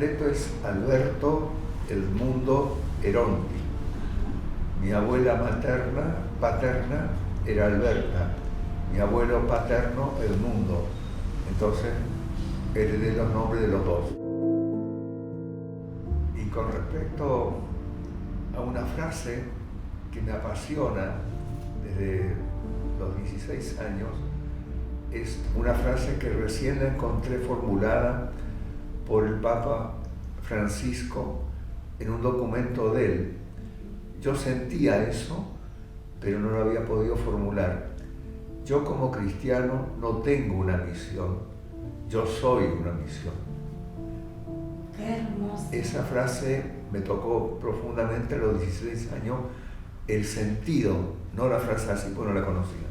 completo es Alberto Edmundo Eronti. Mi abuela paterna era Alberta, mi abuelo paterno Edmundo. Entonces heredé los nombres de los dos. Y con respecto a una frase que me apasiona desde los 16 años, es una frase que recién la encontré formulada por el Papa Francisco en un documento de él. Yo sentía eso, pero no lo había podido formular. Yo como cristiano no tengo una misión, yo soy una misión. Qué hermoso. Esa frase me tocó profundamente a los 16 años, el sentido, no la frase así, pues no la conocía.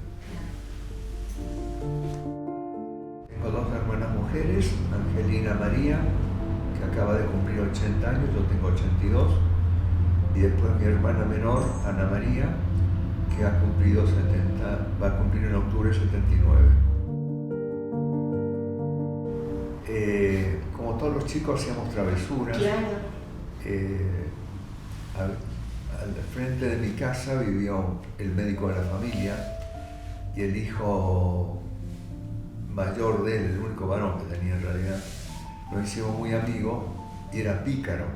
Tengo dos hermanas mujeres, Angelina María, que acaba de cumplir 80 años, yo tengo 82, y después mi hermana menor, Ana María, que ha cumplido 70, va a cumplir en octubre 79. Como todos los chicos hacíamos travesuras. Claro. Al frente de mi casa vivió el médico de la familia y el hijo mayor de él, el único varón que tenía en realidad, nos hicimos muy amigos y era pícaro.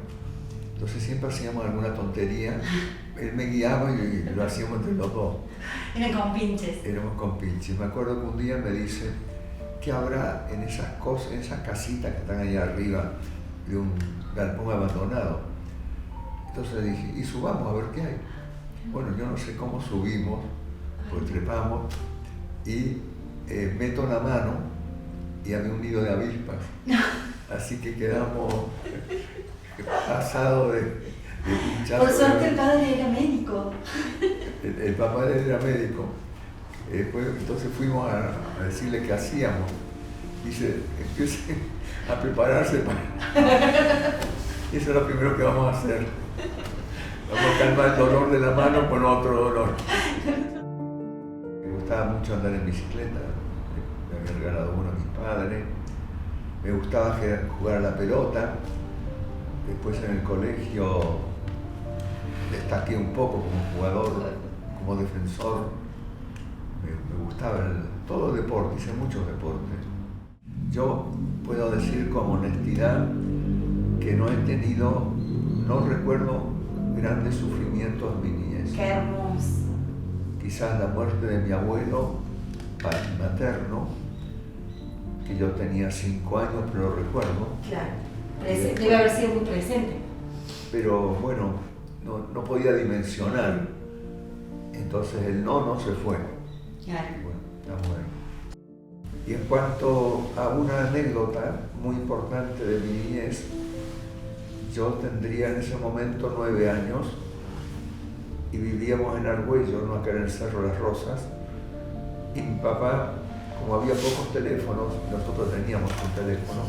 Entonces siempre hacíamos alguna tontería, él me guiaba y lo hacíamos entre los dos. Eran compinches. Éramos compinches. Me acuerdo que un día me dice, ¿qué habrá en esas cosas, en esas casitas que están allá arriba de un galpón abandonado? Entonces dije, y subamos a ver qué hay. Bueno, yo no sé cómo subimos, pues trepamos y meto la mano y había un nido de avispas. Así que quedamos pasados de pinchazo. Por suerte el padre era médico. El papá de él era médico. Entonces fuimos a decirle qué hacíamos. Dice, empiecen a prepararse para... Eso es lo primero que vamos a hacer. Vamos a calmar el dolor de la mano con otro dolor. Me gustaba mucho andar en bicicleta. Me había regalado uno a mis padres. Me gustaba jugar a la pelota. Después en el colegio destaqué un poco como jugador, como defensor. Me gustaba todo el deporte, hice muchos deportes. Yo puedo decir con honestidad que no he tenido, no recuerdo grandes sufrimientos en mi niñez. Qué hermoso. Quizás la muerte de mi abuelo materno, que yo tenía 5 años, pero lo recuerdo. Claro, debe haber sido muy presente. Pero bueno, no podía dimensionar. Entonces el no se fue. Claro. Bueno, está bueno. Y en cuanto a una anécdota muy importante de mi niñez, yo tendría en ese momento 9 años y vivíamos en Argüello, no acá en el Cerro Las Rosas, y mi papá, como había pocos teléfonos, nosotros teníamos un teléfono,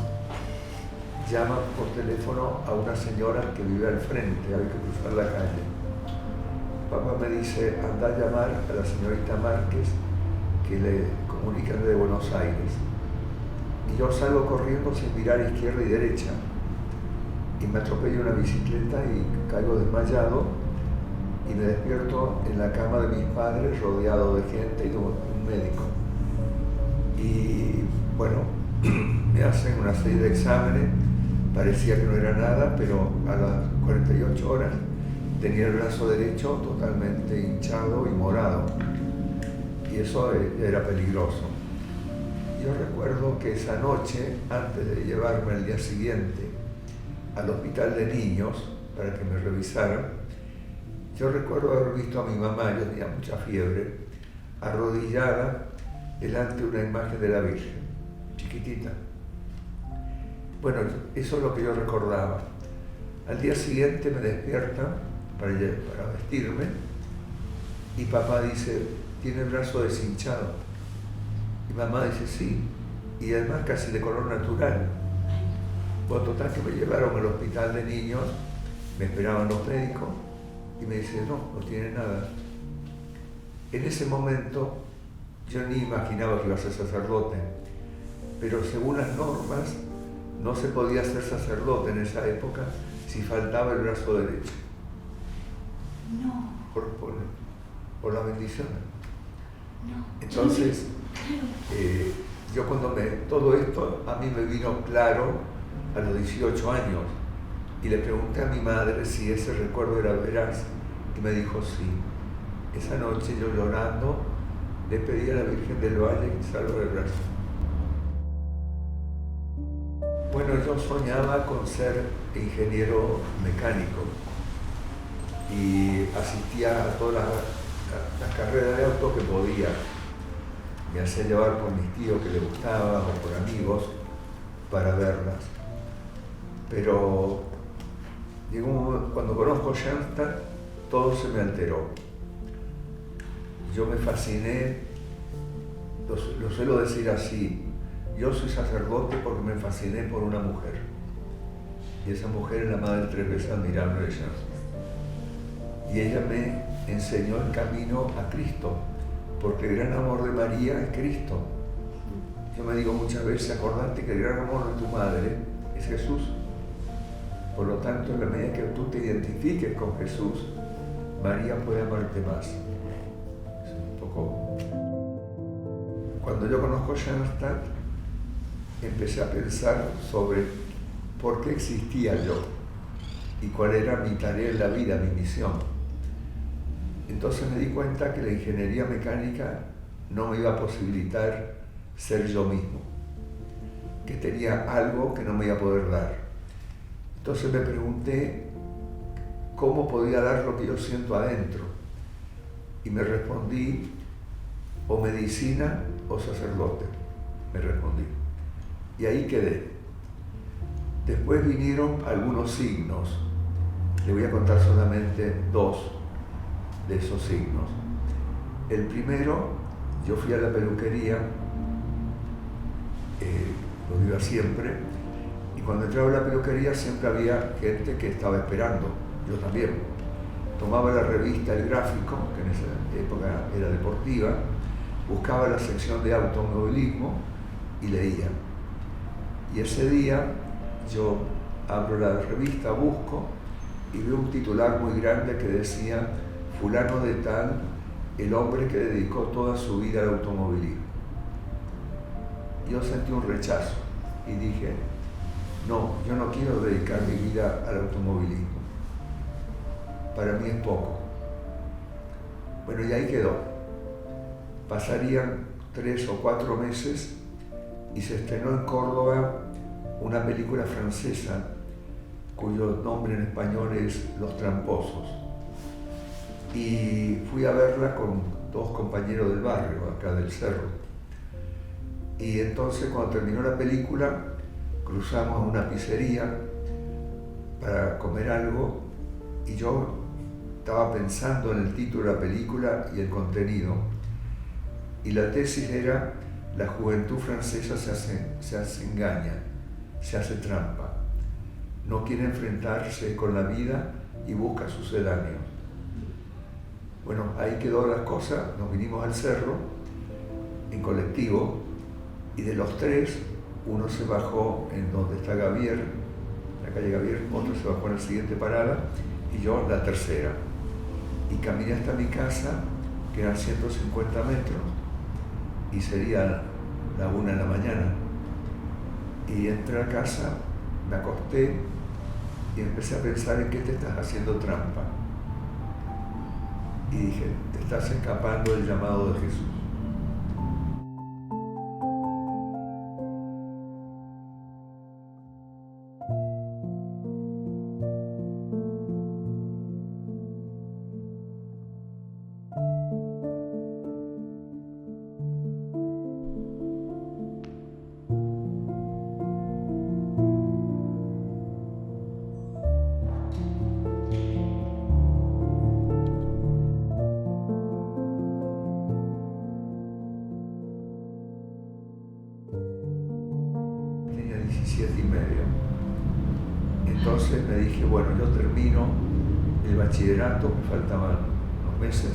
llama por teléfono a una señora que vive al frente, había que cruzar la calle. Papá me dice, anda a llamar a la señorita Márquez, que le comunican de Buenos Aires. Y yo salgo corriendo sin mirar izquierda y derecha. Y me atropello una bicicleta y caigo desmayado y me despierto en la cama de mis padres, rodeado de gente y de un médico. Y bueno, me hacen una serie de exámenes, parecía que no era nada, pero a las 48 horas tenía el brazo derecho totalmente hinchado y morado. Y eso era peligroso. Yo recuerdo que esa noche, antes de llevarme al día siguiente al hospital de niños para que me revisaran, yo recuerdo haber visto a mi mamá, yo tenía mucha fiebre, arrodillada delante de una imagen de la Virgen, chiquitita. Bueno, eso es lo que yo recordaba. Al día siguiente me despiertan para vestirme y papá dice, tiene el brazo deshinchado. Y mamá dice, sí, y además casi de color natural. Bueno, total que me llevaron al hospital de niños, me esperaban los médicos y me dice, no tiene nada. En ese momento yo ni imaginaba que iba a ser sacerdote, pero según las normas no se podía ser sacerdote en esa época si faltaba el brazo derecho. No. Por la bendición. No. Entonces, yo todo esto a mí me vino claro a los 18 años y le pregunté a mi madre si ese recuerdo era veraz y me dijo sí. Esa noche yo llorando le pedí a la Virgen del Valle que salvara el brazo. Bueno, yo soñaba con ser ingeniero mecánico y asistía a todas las carreras de auto que podía. Me hacía llevar por mis tíos que le gustaban o por amigos para verlas. Pero llegó un momento, cuando conozco Schoenstatt, todo se me alteró. Yo me fasciné, lo suelo decir así, yo soy sacerdote porque me fasciné por una mujer. Y esa mujer es la madre tres veces admirable de Schoenstatt. Y ella me enseñó el camino a Cristo, porque el gran amor de María es Cristo. Yo me digo muchas veces, acordate que el gran amor de tu madre es Jesús. Por lo tanto, en la medida que tú te identifiques con Jesús, María puede amarte más. Es un poco... Cuando yo conozco Schoenstatt, empecé a pensar sobre por qué existía yo y cuál era mi tarea en la vida, mi misión. Entonces me di cuenta que la ingeniería mecánica no me iba a posibilitar ser yo mismo, que tenía algo que no me iba a poder dar. Entonces me pregunté cómo podía dar lo que yo siento adentro y me respondí o medicina o sacerdote, me respondí. Y ahí quedé. Después vinieron algunos signos, le voy a contar solamente dos de esos signos. El primero, yo fui a la peluquería, lo iba siempre, y cuando entraba a la peluquería siempre había gente que estaba esperando, yo también. Tomaba la revista El Gráfico, que en esa época era deportiva, buscaba la sección de automovilismo y leía. Y ese día yo abro la revista, busco y veo un titular muy grande que decía fulano de tal, el hombre que dedicó toda su vida al automovilismo. Yo sentí un rechazo y dije, no, yo no quiero dedicar mi vida al automovilismo. Para mí es poco. Bueno, y ahí quedó. Pasarían 3 o 4 meses y se estrenó en Córdoba una película francesa cuyo nombre en español es Los Tramposos. Y fui a verla con 2 compañeros del barrio, acá del cerro. Y entonces cuando terminó la película, cruzamos a una pizzería para comer algo y yo estaba pensando en el título de la película y el contenido. Y la tesis era, la juventud francesa se hace engaña, se hace trampa. No quiere enfrentarse con la vida y busca sucedáneos. Bueno, ahí quedó las cosas, nos vinimos al cerro en colectivo y de los 3, uno se bajó en donde está Gavier, la calle Gavier, otro se bajó en la siguiente parada y yo la tercera. Y caminé hasta mi casa, que eran 150 metros, y sería la 1 de la mañana. Y entré a casa, me acosté y empecé a pensar en qué te estás haciendo trampa. Y dije, te estás escapando del llamado de Jesús. Tenía 17 y medio. Entonces me dije, bueno, yo termino el bachillerato, me faltaban unos meses,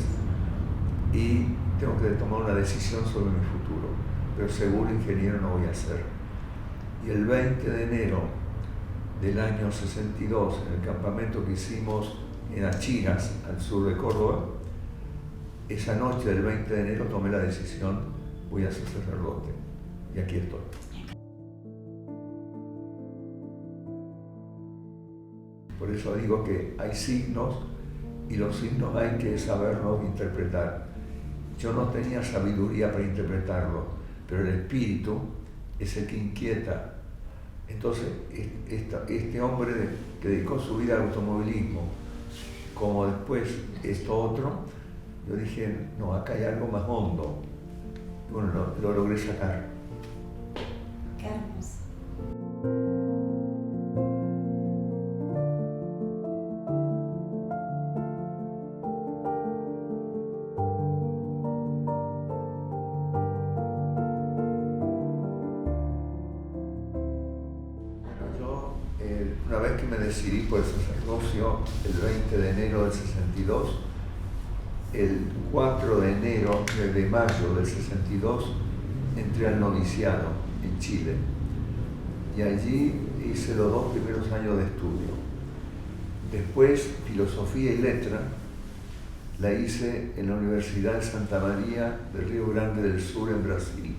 y tengo que tomar una decisión sobre mi futuro, pero seguro ingeniero no voy a ser. Y el 20 de enero del año 62, en el campamento que hicimos en Achiras, al sur de Córdoba, esa noche del 20 de enero tomé la decisión, voy a ser sacerdote. Y aquí estoy. Por eso digo que hay signos y los signos hay que saberlos interpretar. Yo no tenía sabiduría para interpretarlo, pero el espíritu es el que inquieta. Entonces, este hombre que dedicó su vida al automovilismo, como después esto otro, yo dije, no, acá hay algo más hondo. Y bueno, lo logré sacar. Qué hermoso. Una vez que me decidí por el sacerdocio, el 20 de enero del 62, el 4 de mayo del 62, entré al noviciado en Chile. Y allí hice los 2 primeros años de estudio. Después, filosofía y letra, la hice en la Universidad de Santa María del Río Grande del Sur, en Brasil.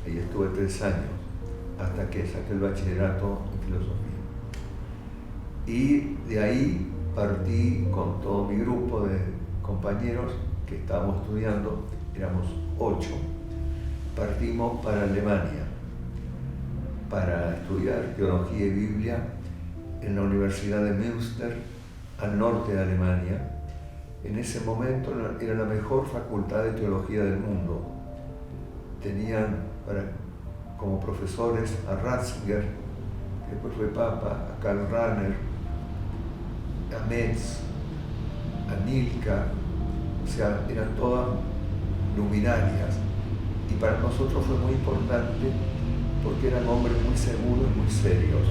Ahí estuve 3 años, hasta que saqué el bachillerato en filosofía. Y de ahí partí con todo mi grupo de compañeros que estábamos estudiando, éramos 8, partimos para Alemania para estudiar teología y Biblia en la Universidad de Münster, al norte de Alemania. En ese momento era la mejor facultad de teología del mundo. Tenían como profesores a Ratzinger, que después fue papa, a Karl Rahner, a Metz, a Nilka, o sea, eran todas luminarias. Y para nosotros fue muy importante porque eran hombres muy seguros y muy serios.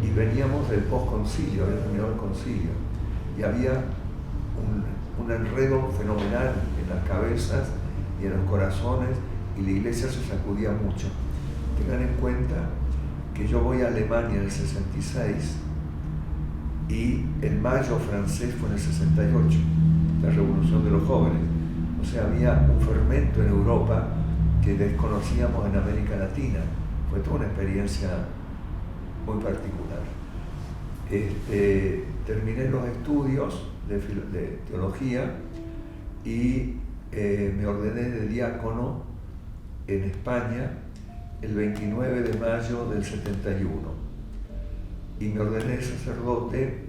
Y veníamos del post-concilio, había terminado el concilio, y había un enredo fenomenal en las cabezas y en los corazones, y la iglesia se sacudía mucho. Tengan en cuenta que yo voy a Alemania en el 66 y el mayo francés fue en el 68, la revolución de los jóvenes. O sea, había un fermento en Europa que desconocíamos en América Latina. Fue toda una experiencia muy particular. Terminé los estudios de teología y me ordené de diácono en España el 29 de mayo del 71 y me ordené sacerdote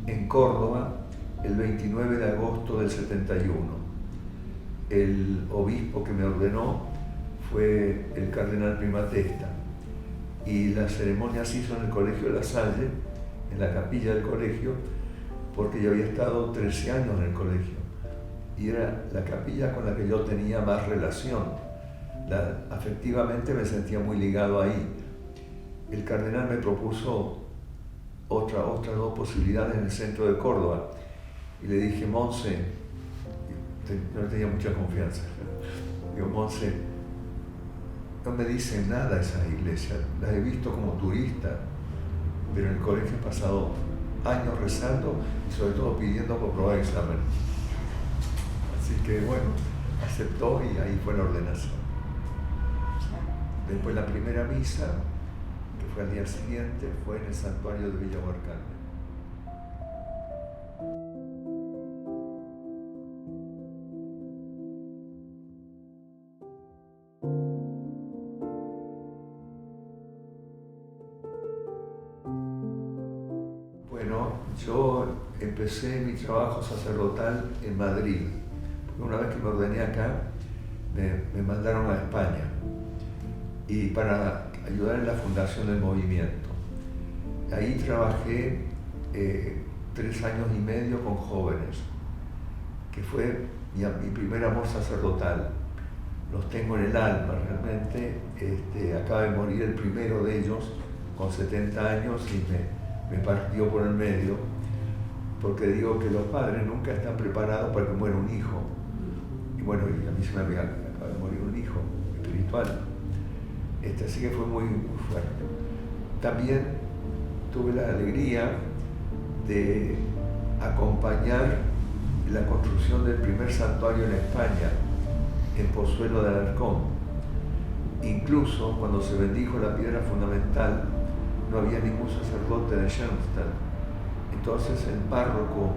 en Córdoba el 29 de agosto del 71. El obispo que me ordenó fue el cardenal Primatesta y la ceremonia se hizo en el Colegio de La Salle, en la capilla del colegio, porque yo había estado 13 años en el colegio y era la capilla con la que yo tenía más relación. Afectivamente me sentía muy ligado ahí. El cardenal me propuso otras 2 posibilidades en el centro de Córdoba y le dije, Monse, no tenía mucha confianza, digo, Monse, no me dicen nada esas iglesias, las he visto como turista, pero en el colegio he pasado años rezando y sobre todo pidiendo por probar examen. Así que bueno, aceptó y ahí fue la ordenación. Después la primera misa, que fue al día siguiente, fue en el santuario de Villa Huarcalme. Bueno, yo empecé mi trabajo sacerdotal en Madrid. Una vez que me ordené acá, me mandaron a España y para ayudar en la fundación del movimiento. Ahí trabajé 3 años y medio con jóvenes, que fue mi primer amor sacerdotal. Los tengo en el alma realmente. Acaba de morir el primero de ellos con 70 años y me partió por el medio, porque digo que los padres nunca están preparados para que muera un hijo. Y bueno, y a mí se me acaba de morir un hijo espiritual. Así que fue muy, muy fuerte. También tuve la alegría de acompañar la construcción del primer santuario en España, en Pozuelo de Alarcón. Incluso cuando se bendijo la piedra fundamental, no había ningún sacerdote de Schoenstatt. Entonces el párroco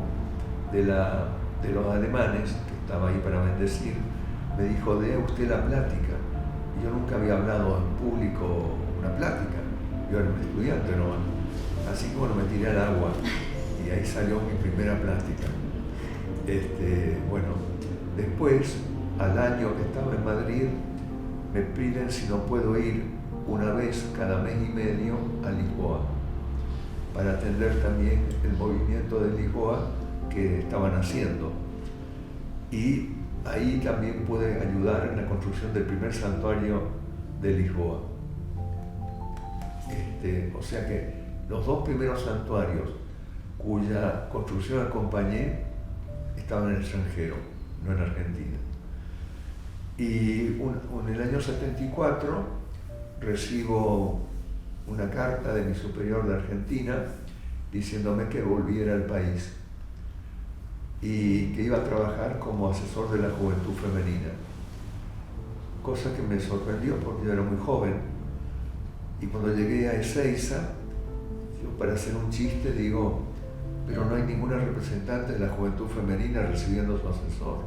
de los alemanes, que estaba ahí para bendecir, me dijo: dé usted la plática. Y yo nunca había hablado en público una plática, yo era un estudiante nomás. Así que bueno, me tiré al agua y ahí salió mi primera plática. Bueno, después, al año que estaba en Madrid, me piden si no puedo ir una vez cada mes y medio a Lisboa para atender también el movimiento de Lisboa que estaban haciendo. Y ahí también pude ayudar en la construcción del primer santuario de Lisboa. O sea que los dos primeros santuarios cuya construcción acompañé estaban en el extranjero, no en Argentina. Y en el año 74 recibo una carta de mi superior de Argentina diciéndome que volviera al país y que iba a trabajar como asesor de la juventud femenina. Cosa que me sorprendió porque yo era muy joven. Y cuando llegué a Ezeiza, yo para hacer un chiste digo: pero no hay ninguna representante de la juventud femenina recibiendo su asesor.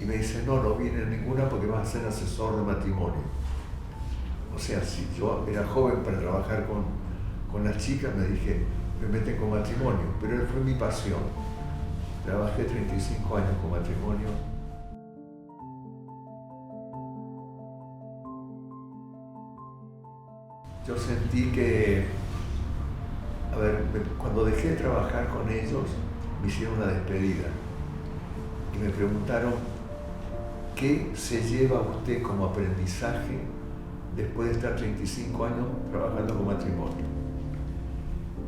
Y me dice: no viene ninguna porque vas a ser asesor de matrimonio. O sea, si yo era joven para trabajar con las chicas, me dije, me meten con matrimonio, pero fue mi pasión. Trabajé 35 años con matrimonio. Yo sentí que, cuando dejé de trabajar con ellos, me hicieron una despedida y me preguntaron: ¿qué se lleva usted como aprendizaje después de estar 35 años trabajando con matrimonio?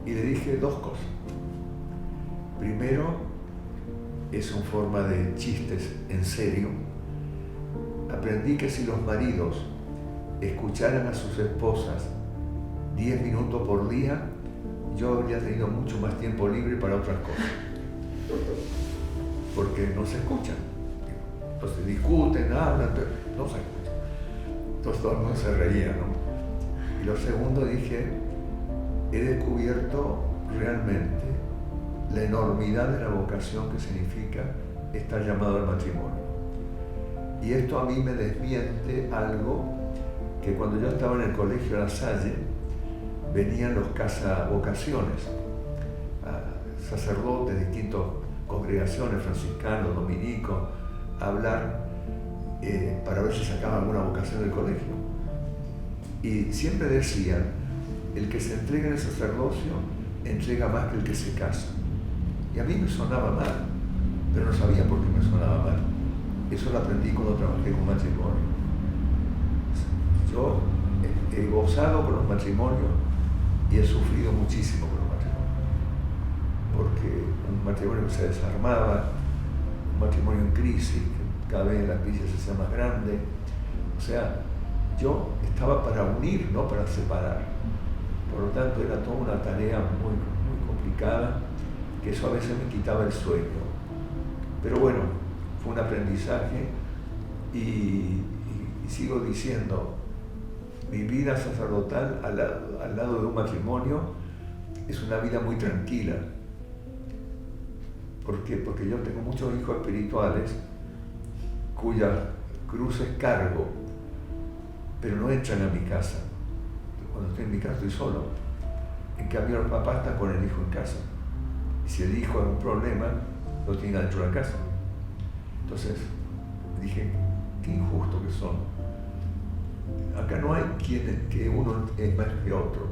Y le dije dos cosas. Primero, es una forma de chistes en serio. Aprendí que si los maridos escucharan a sus esposas 10 minutos por día, yo habría tenido mucho más tiempo libre para otras cosas. Porque no se escuchan. Entonces discuten, hablan, no se escuchan. Entonces todo el mundo se reía, ¿no? Y lo segundo, dije, he descubierto realmente la enormidad de la vocación que significa estar llamado al matrimonio. Y esto a mí me desmiente algo que cuando yo estaba en el colegio La Salle, venían los cazavocaciones, sacerdotes de distintas congregaciones, franciscanos, dominicos, a hablar para ver si sacaban alguna vocación del colegio. Y siempre decían: el que se entrega en el sacerdocio entrega más que el que se casa. Y a mí me sonaba mal, pero no sabía por qué me sonaba mal. Eso lo aprendí cuando trabajé con matrimonio. Yo he gozado con los matrimonios y he sufrido muchísimo con los matrimonios. Porque un matrimonio que se desarmaba, un matrimonio en crisis, que cada vez la crisis se hacía más grande. O sea, yo estaba para unir, no para separar. Por lo tanto, era toda una tarea muy, muy complicada, que eso a veces me quitaba el sueño. Pero bueno, fue un aprendizaje y sigo diciendo, mi vida sacerdotal al lado de un matrimonio es una vida muy tranquila. ¿Por qué? Porque yo tengo muchos hijos espirituales cuya cruz es cargo, pero no entran a mi casa. Cuando estoy en mi casa estoy solo. En cambio, el papá está con el hijo en casa. Y si el hijo es un problema, lo tiene adentro de la casa. Entonces dije, qué injusto que son. Acá no hay que uno es más que otro.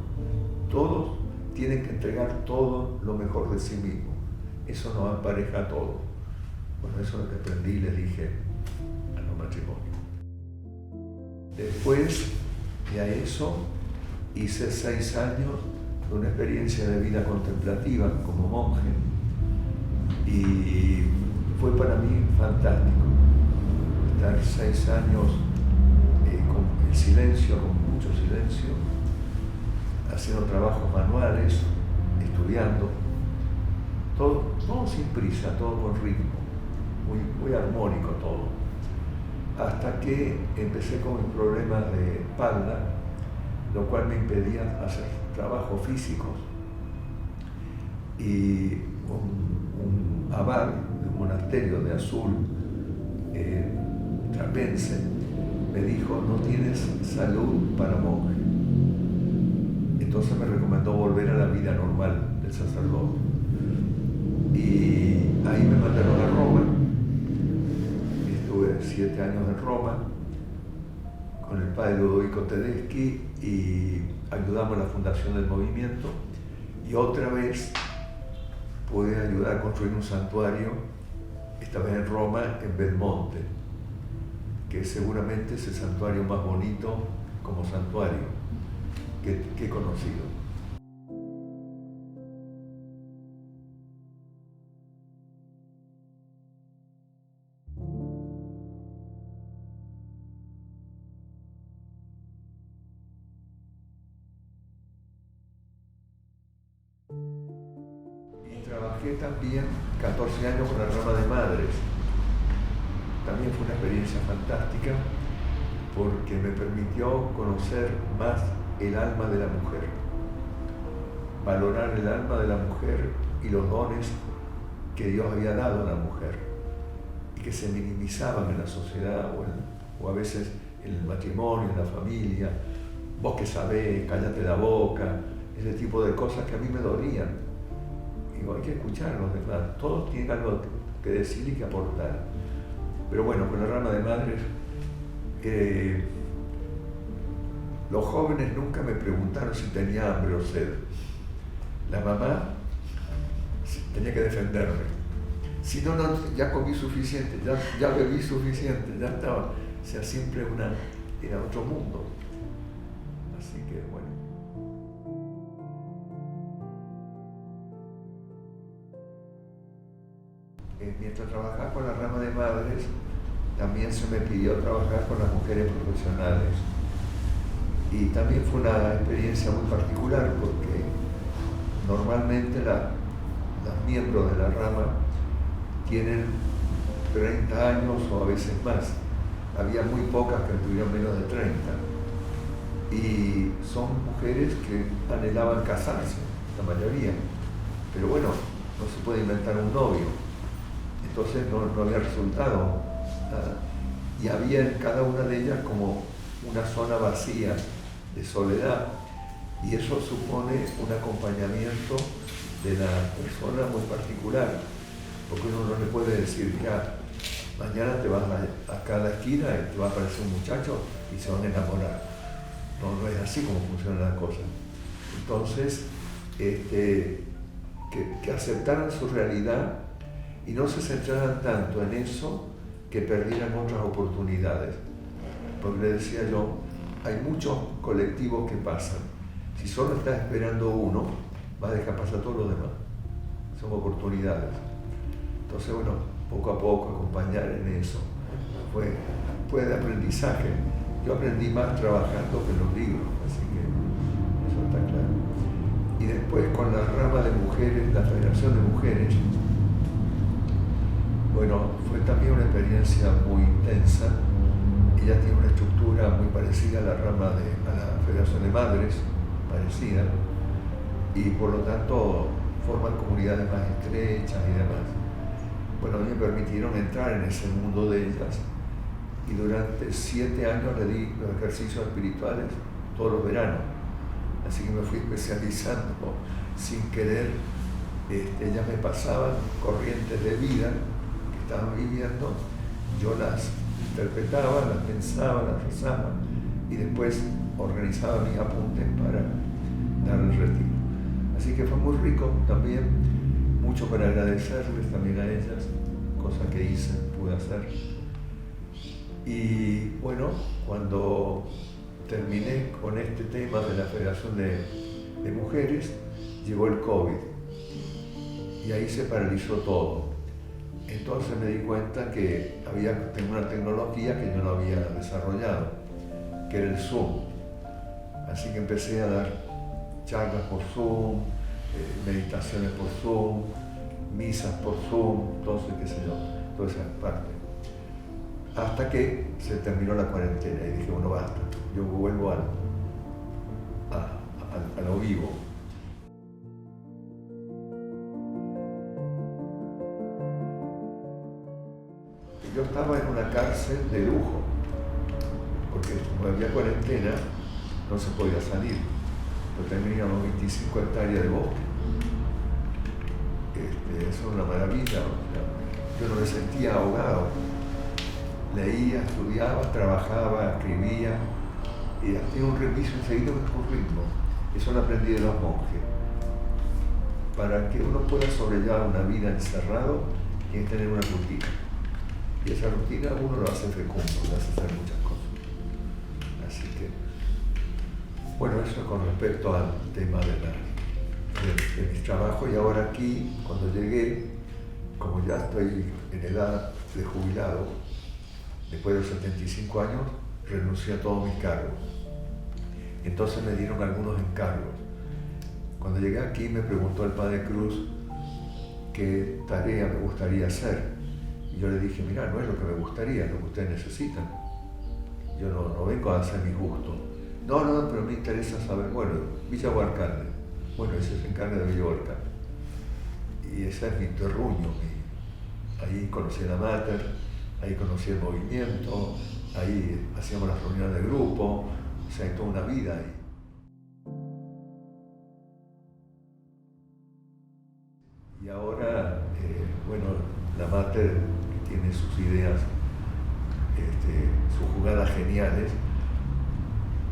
Todos tienen que entregar todo lo mejor de sí mismo. Eso nos empareja a todos. Bueno, eso es lo que aprendí y les dije a los matrimonios. Después de a eso, hice 6 años de una experiencia de vida contemplativa como monje y fue para mí fantástico estar 6 años con el silencio, con mucho silencio, haciendo trabajos manuales, estudiando, todo sin prisa, todo con ritmo, muy armónico todo. Hasta que empecé con mis problemas de espalda, lo cual me impedía hacer trabajos físicos. Y un abad de un monasterio de Azul, trapense, me dijo: no tienes salud para monje. Entonces me recomendó volver a la vida normal del sacerdote. Y ahí me mandaron a Roma. Estuve 7 años en Roma con el padre Ludovico Tedeschi y ayudamos a la fundación del movimiento. Y otra vez pude ayudar a construir un santuario, esta vez en Roma, en Belmonte, que seguramente es el santuario más bonito como santuario que he conocido. Trabajé también 14 años con la rama de madres. También fue una experiencia fantástica porque me permitió conocer más el alma de la mujer, valorar el alma de la mujer y los dones que Dios había dado a la mujer y que se minimizaban en la sociedad o a veces en el matrimonio, en la familia. Vos que sabés, cállate la boca, ese tipo de cosas que a mí me dolían. Digo, hay que escuchar a los demás, todos tienen algo que decir y que aportar. Pero bueno, con la rama de madres, los jóvenes nunca me preguntaron si tenía hambre o sed. La mamá tenía que defenderme. Si no, ya comí suficiente, ya bebí suficiente, ya estaba. O sea, siempre era otro mundo. Así que bueno. Mientras trabajaba con la rama de madres, también se me pidió trabajar con las mujeres profesionales. Y también fue una experiencia muy particular porque normalmente los miembros de la rama tienen 30 años o a veces más. Había muy pocas que tuvieron menos de 30. Y son mujeres que anhelaban casarse, la mayoría. Pero bueno, no se puede inventar un novio. Entonces no había resultado nada. Y había en cada una de ellas como una zona vacía de soledad. Y eso supone un acompañamiento de la persona muy particular. Porque uno no le puede decir, ya, mañana te vas acá a la esquina y te va a aparecer un muchacho y se van a enamorar. No es así como funcionan las cosas. Entonces, que aceptaran su realidad y no se centraran tanto en eso que perdieran otras oportunidades. Porque le decía yo, hay muchos colectivos que pasan. Si solo estás esperando uno, vas a dejar pasar todo lo demás. Son oportunidades. Entonces, bueno, poco a poco acompañar en eso. Fue de aprendizaje. Yo aprendí más trabajando que en los libros, así que eso está claro. Y después con la rama de mujeres, la Federación de Mujeres, bueno, fue también una experiencia muy intensa. Ella tiene una estructura muy parecida a la Federación de Madres, parecida, y por lo tanto forman comunidades más estrechas y demás. Bueno, a mí me permitieron entrar en ese mundo de ellas y durante 7 años le di los ejercicios espirituales todos los veranos. Así que me fui especializando sin querer. Ellas me pasaban corrientes de vida que estaban viviendo, yo las interpretaba, las pensaba, las rezaba y después organizaba mis apuntes para dar el retiro. Así que fue muy rico también, mucho para agradecerles también a ellas, cosas que pude hacer. Y bueno, cuando terminé con este tema de la Federación de Mujeres, llegó el COVID y ahí se paralizó todo. Entonces me di cuenta que tenía una tecnología que yo no había desarrollado, que era el Zoom. Así que empecé a dar charlas por Zoom, meditaciones por Zoom, misas por Zoom, entonces qué sé yo, toda esa parte. Hasta que se terminó la cuarentena y dije, bueno, basta, yo vuelvo a lo vivo. Yo estaba en una cárcel de lujo, porque como había cuarentena, no se podía salir. Yo teníamos 25 hectáreas de bosque. Eso es una maravilla. Yo no me sentía ahogado. Leía, estudiaba, trabajaba, escribía y hacía un reviso enseguida con un ritmo. Eso lo aprendí de los monjes. Para que uno pueda sobrellevar una vida encerrado, tiene que tener una rutina. Y esa rutina uno lo hace fecundo, lo hace hacer muchas cosas. Así que, bueno, eso con respecto al tema de mi trabajo. Y ahora aquí, cuando llegué, como ya estoy en edad de jubilado, después de los 75 años, renuncié a todos mis cargos. Entonces me dieron algunos encargos. Cuando llegué aquí me preguntó el padre Cruz qué tarea me gustaría hacer. Y yo le dije, mira, no es lo que me gustaría, es lo que ustedes necesitan. Yo no vengo a hacer mi gusto. No, pero me interesa saber, bueno, Villa Huarcalde. Bueno, ese se encarga de Villa Huarcalde. Y ese es mi terruño. Ahí conocí a la Mater, ahí conocí el movimiento, ahí hacíamos las reuniones de grupo, o sea, hay toda una vida ahí. Y ahora, bueno, la Mater tiene sus ideas, sus jugadas geniales.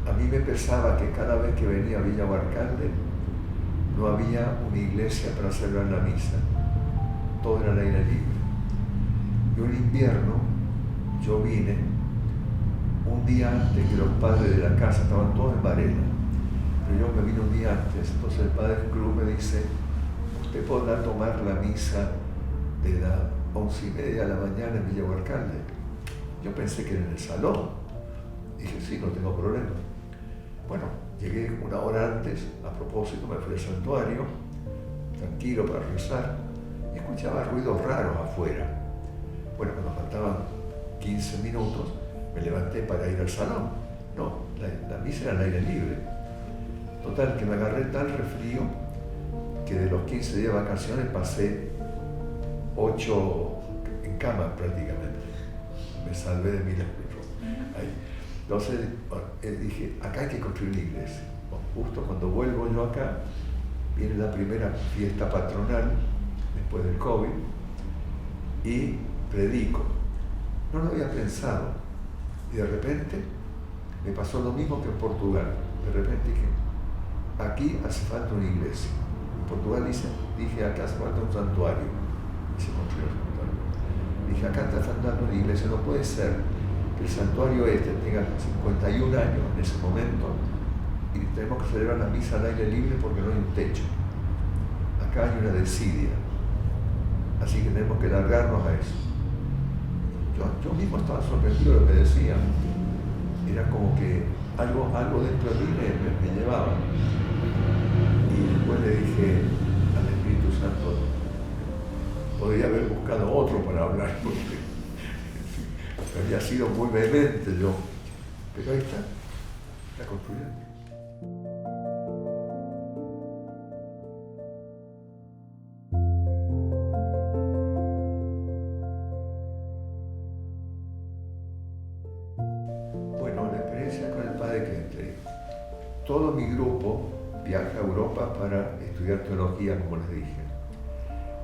A mí me pensaba que cada vez que venía a Villa Huarcalde no había una iglesia para celebrar la misa, todo era al aire libre. Y un invierno yo vine un día antes que los padres de la casa estaban todos en Varela, pero yo me vine un día antes. Entonces el padre Cruz me dice, ¿usted podrá tomar la misa de las 11:30 de la mañana en Villa Huarcalde? Yo pensé que era en el salón. Dije, sí, no tengo problema. Bueno, llegué una hora antes, a propósito, me fui al santuario, tranquilo para rezar, y escuchaba ruidos raros afuera. Bueno, cuando faltaban 15 minutos, me levanté para ir al salón. No, la misa era al aire libre. Total, que me agarré tal resfrío que de los 15 días de vacaciones pasé 8 en cama prácticamente. Me salvé de milagro. Ahí. Entonces dije, acá hay que construir una iglesia. Justo cuando vuelvo yo acá, viene la primera fiesta patronal, después del COVID, y predico. No lo había pensado. Y de repente me pasó lo mismo que en Portugal. De repente dije, aquí hace falta una iglesia. En Portugal dije, acá hace falta un santuario. Y se construyó el santuario. Dije, acá está faltando una iglesia. No puede ser que el santuario tenga 51 años en ese momento y tenemos que celebrar la misa al aire libre porque no hay un techo. Acá hay una desidia. Así que tenemos que largarnos a eso. Yo mismo estaba sorprendido de lo que decían. Era como que algo dentro de mí me llevaba. Y después le dije al Espíritu Santo, podría haber buscado otro para hablar, porque había sido muy vehemente yo. Pero ahí está construyendo. Todo mi grupo viaja a Europa para estudiar teología, como les dije.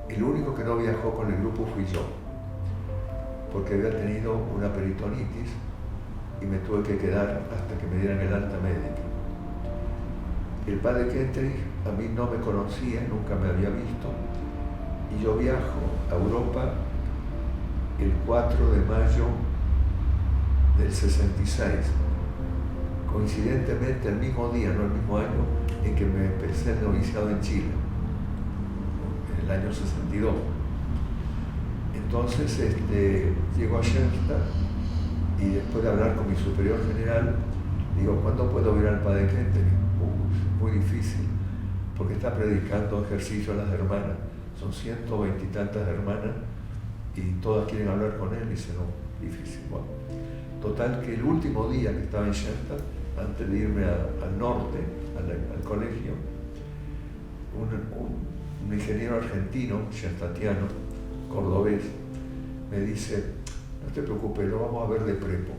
El único que no viajó con el grupo fui yo, porque había tenido una peritonitis y me tuve que quedar hasta que me dieran el alta médica. El padre Kentrich a mí no me conocía, nunca me había visto, y yo viajo a Europa el 4 de mayo del 66. Coincidentemente el mismo día, no el mismo año, en que me empecé el noviciado en Chile, en el año 62. Entonces llego a Schoenstatt y después de hablar con mi superior general, Digo, ¿cuándo puedo ver al Padre Kentenich? Muy difícil, porque está predicando ejercicio a las hermanas. Son 120 y tantas hermanas y todas quieren hablar con él y dice, no, difícil. Bueno, total que el último día que estaba en Shenta, antes de irme al norte, al colegio, un ingeniero argentino, shentatiano, cordobés, me dice, no te preocupes, lo vamos a ver de prepo,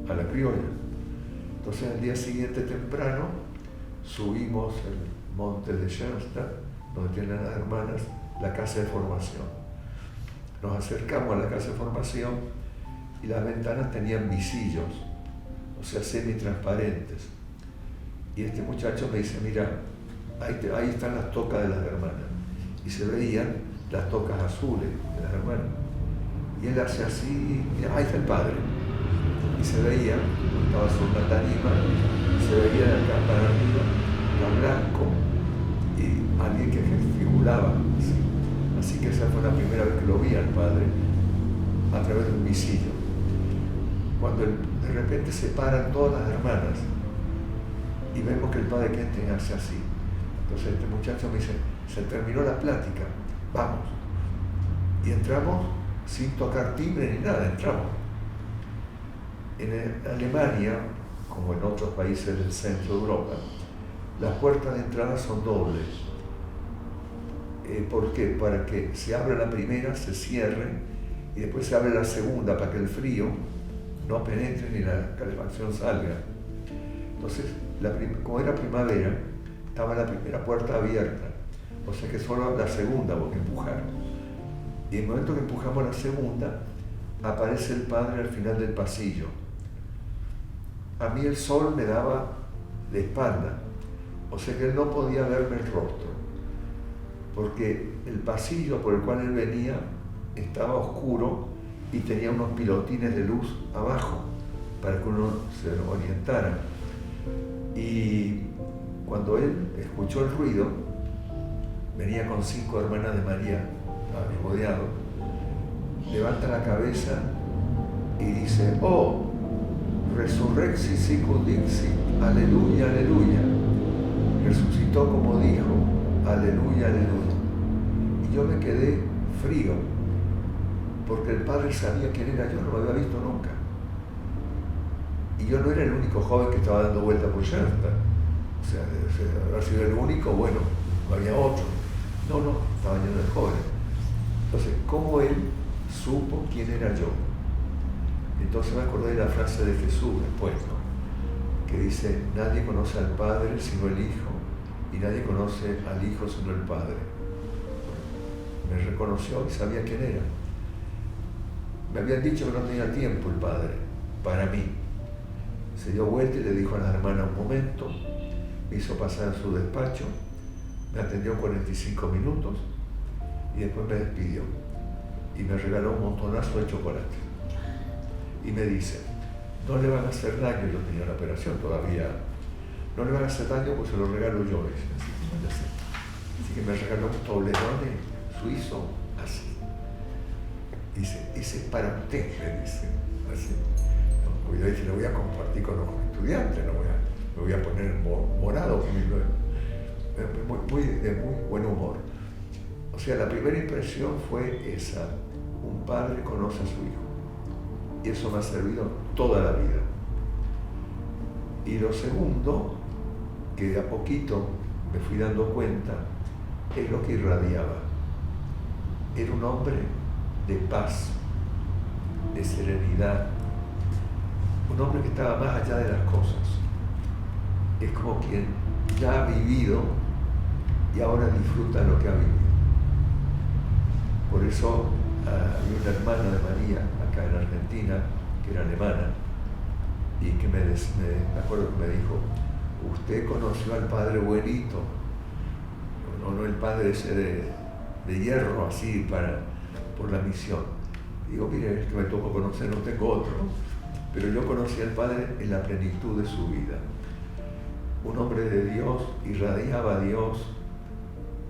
a la criolla. Entonces al día siguiente temprano subimos el monte de Shenta, donde tienen las hermanas la casa de formación. Nos acercamos a la casa de formación y las ventanas tenían visillos, o sea, semitransparentes. Y este muchacho me dice, mira, ahí están las tocas de las hermanas. Y se veían las tocas azules de las hermanas. Y él hace así, mira, ahí está el Padre. Y se veía, estaba sobre una tarima, se veía de acá para arriba, lo blanco, y alguien que gesticulaba. Así que esa fue la primera vez que lo vi al Padre, a través de un visillo. Cuando de repente se paran todas las hermanas y vemos que el Padre Kentenich hace así. Entonces este muchacho me dice, se terminó la plática, vamos. Y entramos sin tocar timbre ni nada, entramos. En Alemania, como en otros países del centro de Europa, las puertas de entrada son dobles. ¿Por qué? Para que se abra la primera, se cierre y después se abre la segunda para que el frío no penetre ni la calefacción salga. Entonces, como era primavera, estaba la primera puerta abierta, o sea que solo la segunda hubo que empujar. Y en el momento que empujamos la segunda, aparece el Padre al final del pasillo. A mí el sol me daba de espalda, o sea que él no podía verme el rostro, porque el pasillo por el cual él venía estaba oscuro y tenía unos pilotines de luz abajo para que uno se orientara. Y cuando él escuchó el ruido, venía con 5 hermanas de María rodeado, levanta la cabeza y dice, oh, resurrexit sicut dixit, aleluya, aleluya. Resucitó como dijo, aleluya, aleluya. Y yo me quedé frío, porque el Padre sabía quién era yo, no me había visto nunca. Y yo no era el único joven que estaba dando vuelta por Shenta. O sea, haber sido el único, bueno, no había otro. No, estaba lleno de jóvenes. Entonces, ¿cómo él supo quién era yo? Entonces me acordé de la frase de Jesús después, ¿no? Que dice, nadie conoce al Padre sino el Hijo, y nadie conoce al Hijo sino el Padre. Me reconoció y sabía quién era. Me habían dicho que no tenía tiempo el Padre para mí. Se dio vuelta y le dijo a las hermanas un momento, me hizo pasar a su despacho, me atendió 45 minutos y después me despidió y me regaló un montonazo de chocolate. Y me dice, no le van a hacer daño, yo tenía la operación todavía, no le van a hacer daño pues se lo regalo yo. Así que me regaló un toblerone suizo así. Dice, ese es para usted, me dice, así. No, yo dije, lo voy a compartir con los estudiantes, me voy a poner morado, de muy buen humor. O sea, la primera impresión fue esa, un padre conoce a su hijo. Y eso me ha servido toda la vida. Y lo segundo, que de a poquito me fui dando cuenta, es lo que irradiaba. Era un hombre de paz, de serenidad, un hombre que estaba más allá de las cosas. Es como quien ya ha vivido y ahora disfruta lo que ha vivido. Por eso había una hermana de María acá en Argentina, que era alemana, y que me acuerdo que me dijo, usted conoció al Padre Buenito, no el Padre ese de hierro así por la misión. Digo, mire, es que me tocó conocer, no tengo otro, pero yo conocí al Padre en la plenitud de su vida. Un hombre de Dios, irradiaba a Dios,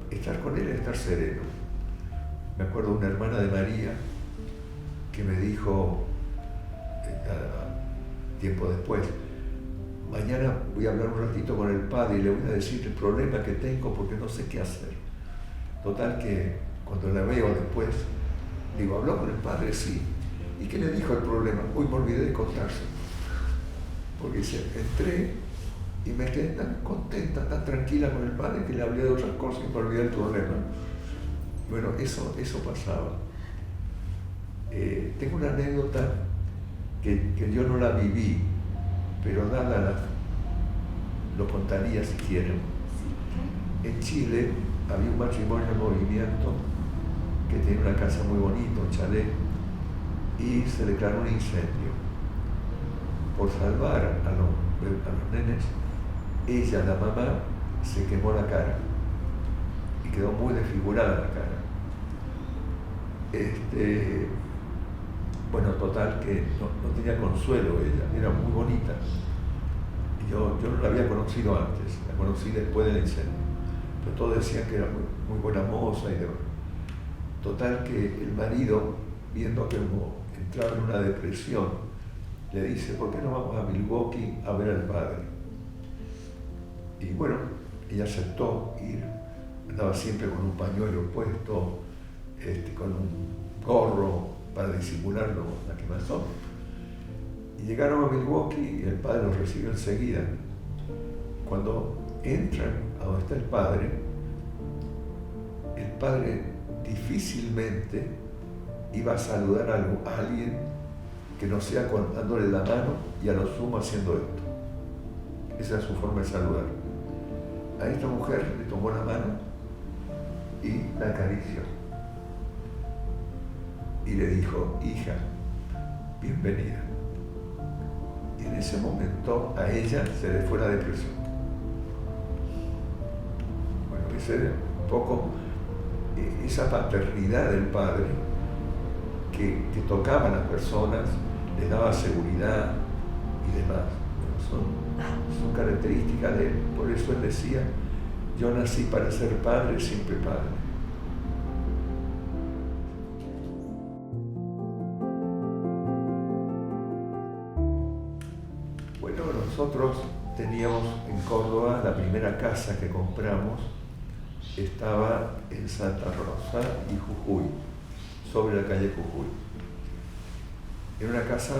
estar con él es estar sereno. Me acuerdo de una hermana de María que me dijo, tiempo después. Mañana voy a hablar un ratito con el padre y le voy a decir el problema que tengo porque no sé qué hacer. Total que cuando la veo después, digo, ¿habló con el padre? Sí. ¿Y qué le dijo el problema? Uy, me olvidé de contarse. Porque dice, entré y me quedé tan contenta, tan tranquila con el padre que le hablé de otras cosas y me olvidé del problema. Bueno, eso pasaba. Tengo una anécdota que yo no la viví, pero lo contaría si quieren. En Chile había un matrimonio en movimiento que tenía una casa muy bonita, un chalet, y se declaró un incendio. Por salvar a los nenes, ella, la mamá, se quemó la cara y quedó muy desfigurada la cara. Bueno, total que no tenía consuelo ella, era muy bonita. Y yo no la había conocido antes, la conocí después del incendio. Pero todos decían que era muy buena moza y demás. Total que el marido, viendo que entraba en una depresión, le dice, ¿por qué no vamos a Milwaukee a ver al padre? Y bueno, ella aceptó ir, andaba siempre con un pañuelo puesto, con un gorro para disimularlo, la quemazón. Y llegaron a Milwaukee y el padre los recibió enseguida. Cuando entran a donde está el padre difícilmente iba a saludar a alguien que no sea dándole la mano y a lo sumo haciendo esto. Esa es su forma de saludar. A esta mujer le tomó la mano y la acarició. Y le dijo, hija, bienvenida. Y en ese momento a ella se le fue la depresión. Bueno, ese era un poco esa paternidad del padre que tocaba a las personas, les daba seguridad y demás. Bueno, son características de él. Por eso él decía, yo nací para ser padre, siempre padre. Bueno, nosotros teníamos en Córdoba la primera casa que compramos, estaba en Santa Rosa y Jujuy, sobre la calle Jujuy. Era una casa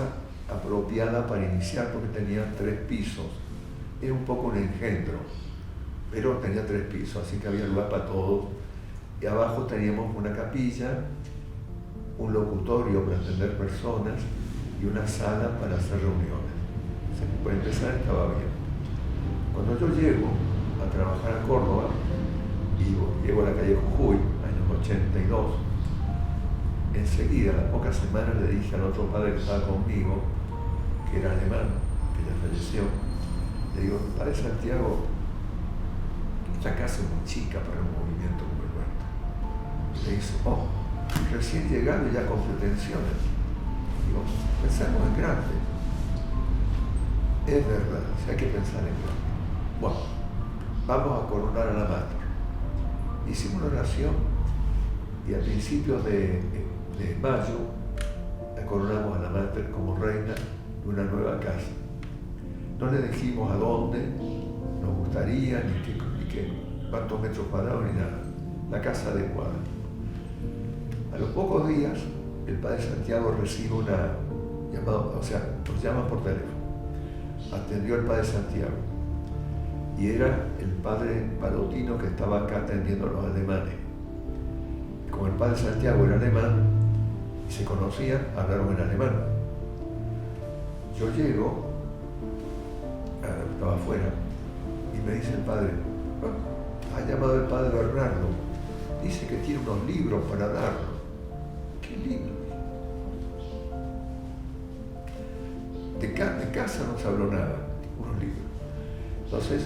apropiada para iniciar porque tenía 3 pisos. Era un poco un engendro, pero tenía 3 pisos, así que había lugar para todos. Y abajo teníamos una capilla, un locutorio para atender personas y una sala para hacer reuniones. O sea, por empezar estaba bien. Cuando yo llego a trabajar a Córdoba, y llego a la calle Jujuy, años 82, enseguida, a las pocas semanas, le dije al otro padre que estaba conmigo, que era alemán, que ya falleció, le digo, padre Santiago, esta casa es muy chica para un movimiento como el nuestro. Y le dice, recién llegado y ya con pretensiones. Digo, pensamos en grande. Es verdad, si hay que pensar en grande. Bueno, vamos a coronar a la madre. Hicimos una oración y a principios de mayo la coronamos a la madre como reina de una nueva casa. No le dijimos a dónde nos gustaría, ni cuántos metros cuadrados, ni nada. La casa adecuada. A los pocos días, el padre Santiago recibe una llamada, o sea, nos llaman por teléfono. Atendió el padre Santiago. Y era el padre Palotino que estaba acá atendiendo a los alemanes. Como el padre Santiago era alemán y se conocían, hablaron en alemán. Yo llego, estaba afuera, y me dice el padre, ha llamado el padre Bernardo, dice que tiene unos libros para darnos. ¿Qué libros? De casa no se habló nada, unos libros. Entonces,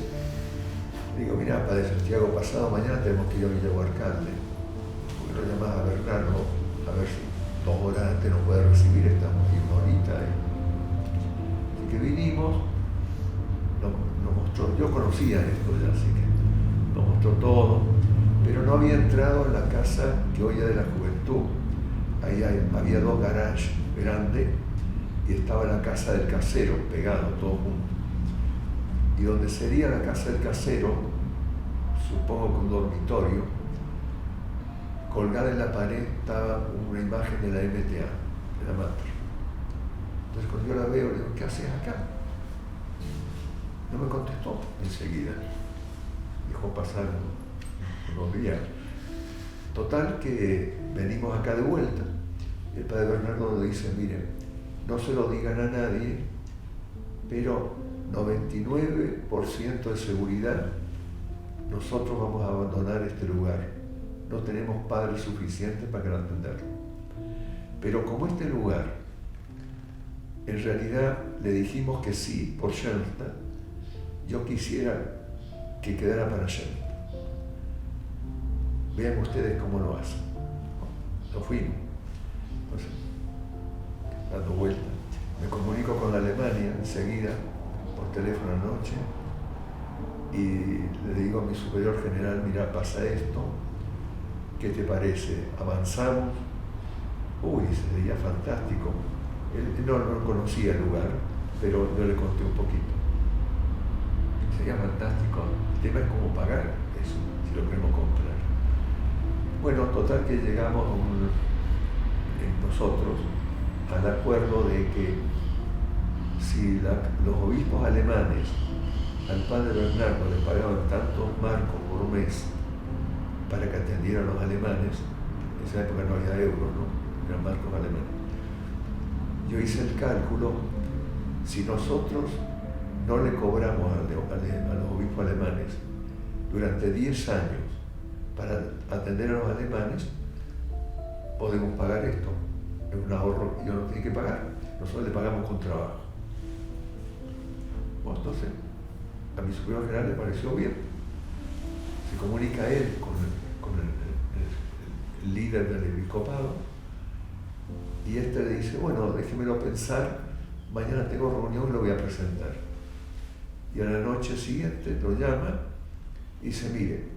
digo, mira, padre Santiago, pasado mañana tenemos que ir a Villa Huarcalde. ¿Por qué no llamás a Bernardo a ver si 2 horas antes nos puede recibir? Estamos aquí una horita. Así que vinimos, nos mostró, yo conocía esto ya, así que nos mostró todo, pero no había entrado en la casa que hoy es de la juventud. Ahí había 2 garages grandes y estaba la casa del casero, pegado, todo junto. Y donde sería la casa del casero, supongo que un dormitorio, colgada en la pared estaba una imagen de la MTA, de la Mater. Entonces cuando yo la veo, le digo, ¿qué haces acá? No me contestó enseguida. Dejó pasar unos días. Total que venimos acá de vuelta. El padre Bernardo nos dice, miren, no se lo digan a nadie, pero 99% de seguridad, nosotros vamos a abandonar este lugar. No tenemos padres suficientes para atenderlo. Pero como este lugar, en realidad le dijimos que sí por Schoenstatt, yo quisiera que quedara para Schoenstatt. Vean ustedes cómo lo hacen. Nos fuimos. Entonces, dando vuelta, me comunico con la Alemania enseguida, por teléfono anoche, y le digo a mi superior general, mira, pasa esto, ¿qué te parece? ¿Avanzamos? Uy, sería fantástico. Él no conocía el lugar, pero yo le conté un poquito. Sería fantástico. El tema es cómo pagar eso, si lo queremos comprar. Bueno, total que llegamos nosotros al acuerdo de que si los obispos alemanes al padre Bernardo le pagaban tantos marcos por mes para que atendieran a los alemanes, en esa época no había euros, ¿no? Eran marcos alemanes. Yo hice el cálculo, si nosotros no le cobramos a los obispos alemanes durante 10 años para atender a los alemanes, podemos pagar esto. Es un ahorro que ellos no tienen que pagar, nosotros le pagamos con trabajo. Bueno, entonces, a mi superior general le pareció bien. Se comunica él con el líder del episcopado y este le dice, bueno, déjemelo pensar, mañana tengo reunión y lo voy a presentar. Y a la noche siguiente lo llama y dice, mire,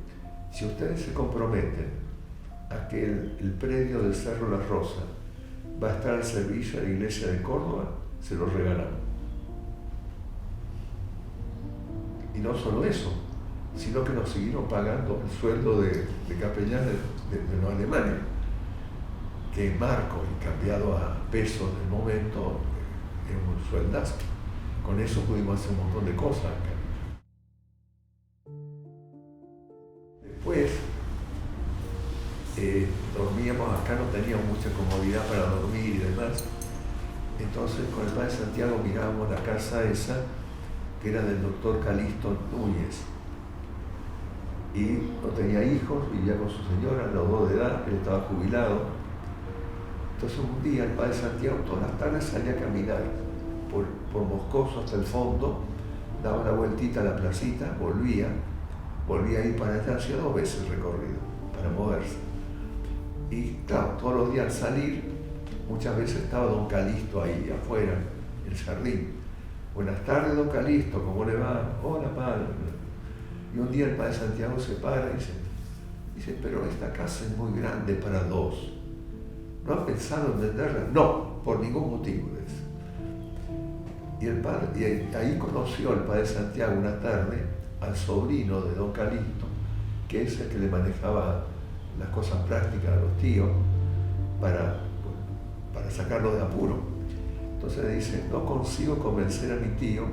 si ustedes se comprometen a que el predio del Cerro La Rosa va a estar al servicio de la Iglesia de Córdoba, se lo regalamos. Y no solo eso, sino que nos siguieron pagando el sueldo de capellán de los alemanes, que en marco y cambiado a pesos del momento es un sueldazo. Con eso pudimos hacer un montón de cosas acá. Después dormíamos acá, no teníamos mucha comodidad para dormir y demás. Entonces con el padre Santiago mirábamos la casa esa, que era del doctor Calixto Núñez. Y no tenía hijos, vivía con su señora, los dos de edad, él estaba jubilado. Entonces un día el padre Santiago todas las tardes salía a caminar por Moscoso hasta el fondo, daba una vueltita a la placita, volvía a ir para allá, hacía 2 veces el recorrido para moverse. Y claro, todos los días al salir, muchas veces estaba don Calixto ahí afuera, en el jardín. Buenas tardes, don Calixto, ¿cómo le va? Hola, padre. Y un día el padre Santiago se para y dice, pero esta casa es muy grande para 2. ¿No ha pensado en venderla? No, por ningún motivo. Y ahí conoció el padre Santiago una tarde al sobrino de don Calixto, que es el que le manejaba las cosas prácticas a los tíos para sacarlo de apuro. Entonces le dice, no consigo convencer a mi tío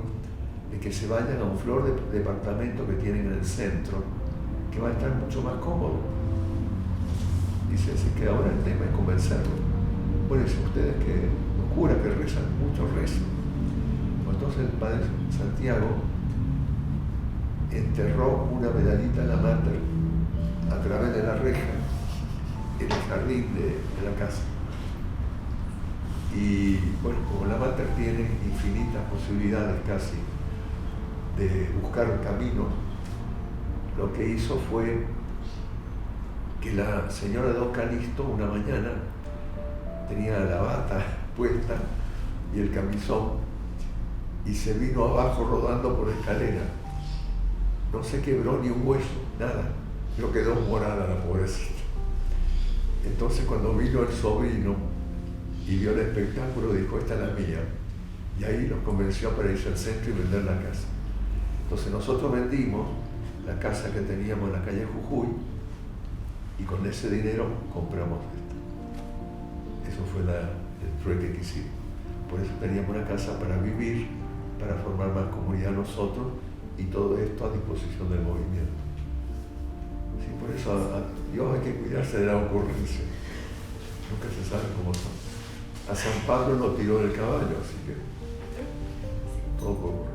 de que se vayan a un flor de departamento que tienen en el centro, que va a estar mucho más cómodo. Dice, así que ahora el tema es convencerlo. Bueno, dicen ustedes que los curas que rezan, muchos rezan. Entonces el padre Santiago enterró una medallita en la Mater a través de la reja en el jardín de la casa. Y bueno, como la Mater tiene infinitas posibilidades casi de buscar caminos, lo que hizo fue que la señora de don Calixto una mañana tenía la bata puesta y el camisón y se vino abajo rodando por la escalera. No se quebró ni un hueso, nada, pero quedó morada la pobrecita. Entonces cuando vino el sobrino y vio el espectáculo, dijo, esta es la mía. Y ahí los convenció para irse al centro y vender la casa. Entonces nosotros vendimos la casa que teníamos en la calle Jujuy y con ese dinero compramos esta. Eso fue el trueque que hicimos. Por eso teníamos una casa para vivir, para formar más comunidad nosotros y todo esto a disposición del movimiento. Sí, por eso a Dios hay que cuidarse de la ocurrencia. Nunca se sabe cómo son. A San Pablo lo tiró del caballo, así que todo ocurre.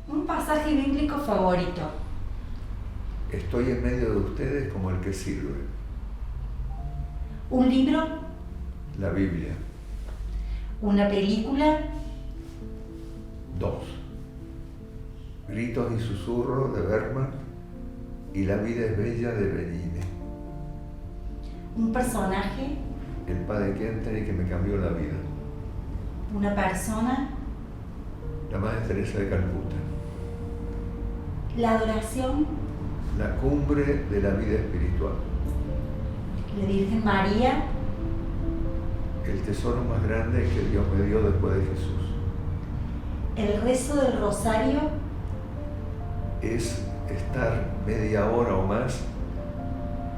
Un pasaje bíblico favorito. Estoy en medio de ustedes como el que sirve. Un libro. La Biblia. Una película. 2. Gritos y susurros de Bergman y La vida es bella de Benigni. Un personaje. El padre Kentenich que me cambió la vida. Una persona. La Madre Teresa de Calcuta. La adoración. La cumbre de la vida espiritual. La Virgen María. El tesoro más grande que Dios me dio después de Jesús. El rezo del rosario. Es estar media hora o más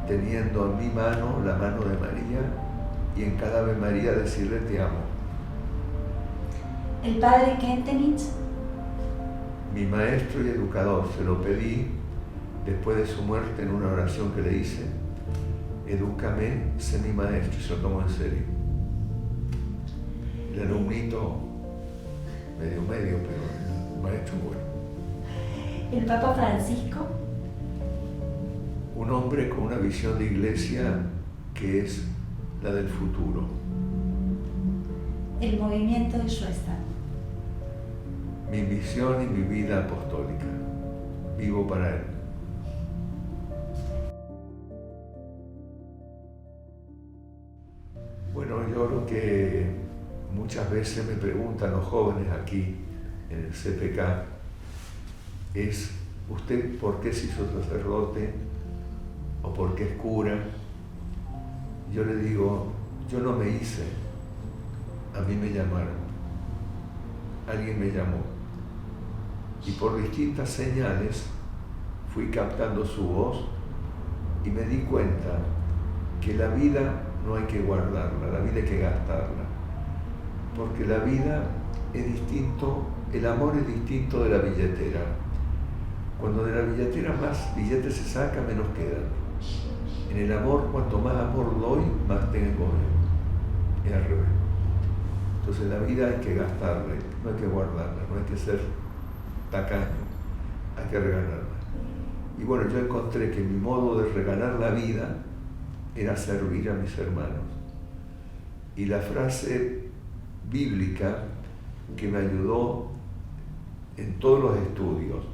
teniendo en mi mano la mano de María y en cada Ave María decirle te amo. El padre Kentenich. Mi maestro y educador, se lo pedí después de su muerte en una oración que le hice. Edúcame, sé mi maestro, y se lo tomo en serio. El alumnito medio, pero el maestro bueno. El Papa Francisco. Un hombre con una visión de iglesia que es la del futuro. El movimiento de Schuster. Mi misión y mi vida apostólica. Vivo para él. Bueno, yo lo que muchas veces me preguntan los jóvenes aquí en el CPK es, ¿usted por qué se hizo sacerdote? ¿O por qué es cura? Yo le digo, yo no me hice, a mí me llamaron, alguien me llamó. Y por distintas señales fui captando su voz y me di cuenta que la vida no hay que guardarla, la vida hay que gastarla. Porque la vida es distinto, el amor es distinto de la billetera. Cuando de la billetera más billetes se saca, menos quedan. En el amor, cuanto más amor doy, más tengo yo. Es al revés. Entonces la vida hay que gastarla, no hay que guardarla, no hay que ser tacaño, hay que regalarla. Y bueno, yo encontré que mi modo de regalar la vida era servir a mis hermanos. Y la frase bíblica que me ayudó en todos los estudios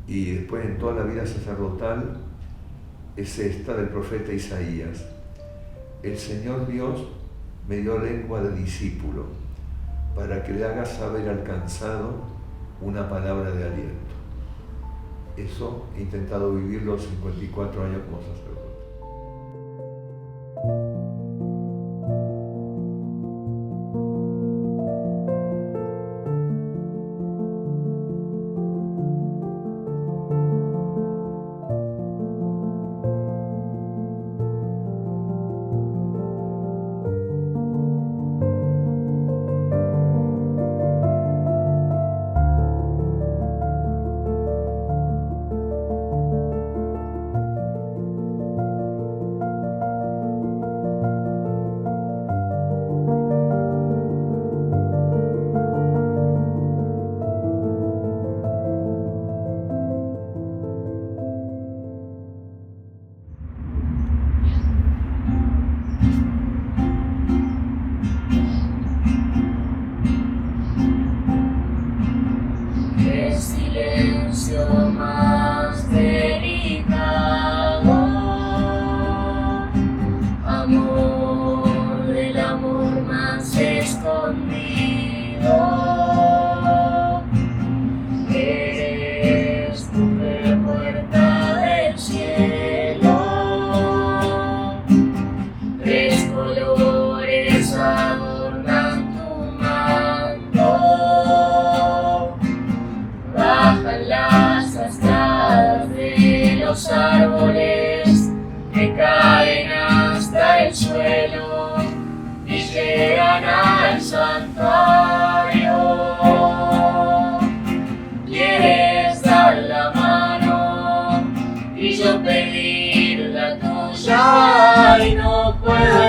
y después en toda la vida sacerdotal es esta del profeta Isaías. El Señor Dios me dio lengua de discípulo para que le haga saber al cansado una palabra de aliento. Eso he intentado vivir los 54 años como sacerdote. que caen hasta el suelo y llegan al santuario. Quieres dar la mano y yo pedir la tuya y no puedo